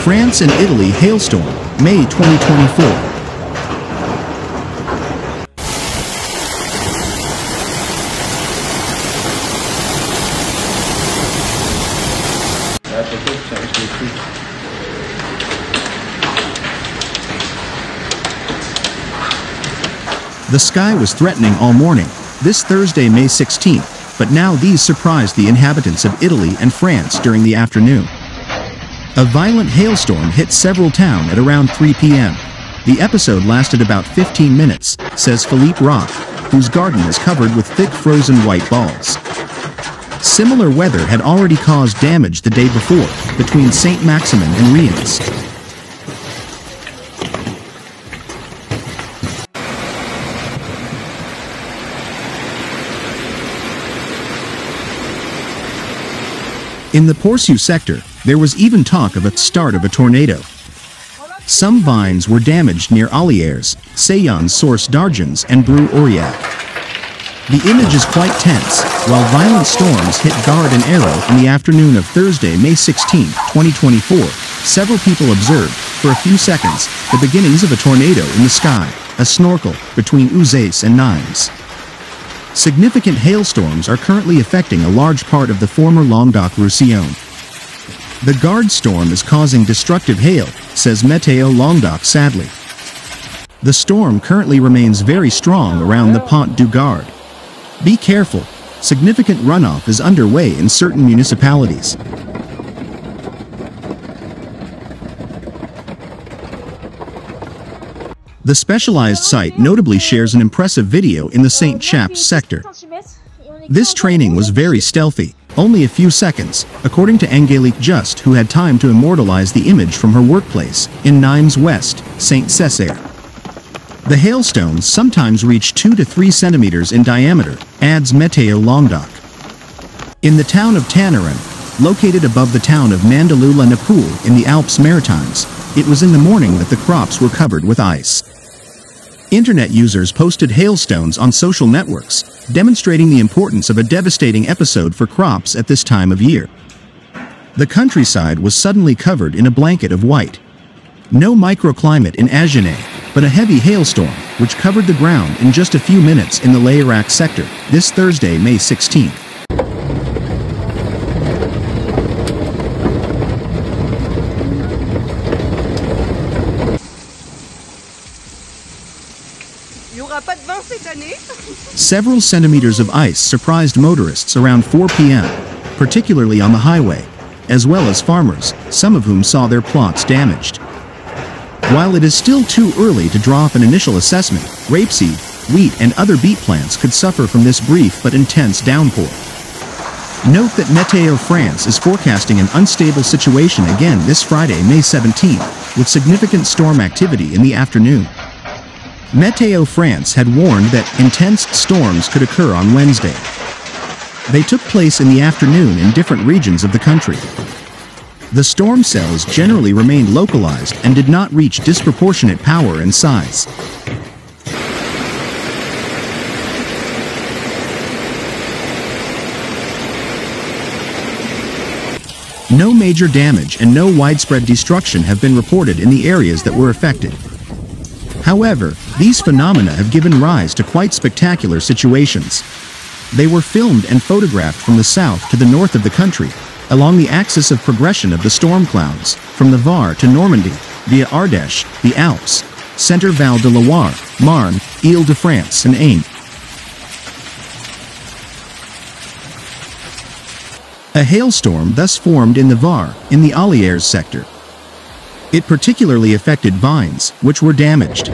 France and Italy hailstorm, May 2024. The sky was threatening all morning, this Thursday, May 16th, but now these surprised the inhabitants of Italy and France during the afternoon. A violent hailstorm hit several towns at around 3 p.m. The episode lasted about 15 minutes, says Philippe Rock, whose garden is covered with thick frozen white balls. Similar weather had already caused damage the day before, between Saint-Maximin and Reims. In the Porsche sector, there was even talk of a start of a tornado. Some vines were damaged near Allières, Sayon's source d'Argens and Bru-Aurillac. The image is quite tense, while violent storms hit Gard and Arrow in the afternoon of Thursday, May 16, 2024. Several people observed, for a few seconds, the beginnings of a tornado in the sky, a snorkel, between Uzès and Nimes. Significant hailstorms are currently affecting a large part of the former Languedoc-Roussillon. The Gard storm is causing destructive hail, says Météo Languedoc sadly. The storm currently remains very strong around the Pont du Gard. Be careful, significant runoff is underway in certain municipalities. The specialized site notably shares an impressive video in the Saint-Chaps sector. This training was very stealthy, only a few seconds, according to Angélique Just, who had time to immortalize the image from her workplace in Nimes West, Saint-Césaire. The hailstones sometimes reach 2 to 3 centimeters in diameter, adds Météo Languedoc. In the town of Tannerin, located above the town of Mandelieu-la-Napoule in the Alpes Maritimes, it was in the morning that the crops were covered with ice. Internet users posted hailstones on social networks, demonstrating the importance of a devastating episode for crops at this time of year. The countryside was suddenly covered in a blanket of white. No microclimate in Agenais, but a heavy hailstorm, which covered the ground in just a few minutes in the Layrac sector, this Thursday, May 16. Several centimeters of ice surprised motorists around 4 p.m., particularly on the highway, as well as farmers, some of whom saw their plots damaged. While it is still too early to draw up an initial assessment, rapeseed, wheat and other beet plants could suffer from this brief but intense downpour. Note that Météo France is forecasting an unstable situation again this Friday, May 17, with significant storm activity in the afternoon. Météo France had warned that intense storms could occur on Wednesday. They took place in the afternoon in different regions of the country. The storm cells generally remained localized and did not reach disproportionate power and size. No major damage and no widespread destruction have been reported in the areas that were affected. However, these phenomena have given rise to quite spectacular situations. They were filmed and photographed from the south to the north of the country, along the axis of progression of the storm clouds, from the Var to Normandy, via Ardèche, the Alps, Centre Val de Loire, Marne, Île-de-France and Aisne. A hailstorm thus formed in the Var, in the Allières sector. It particularly affected vines, which were damaged.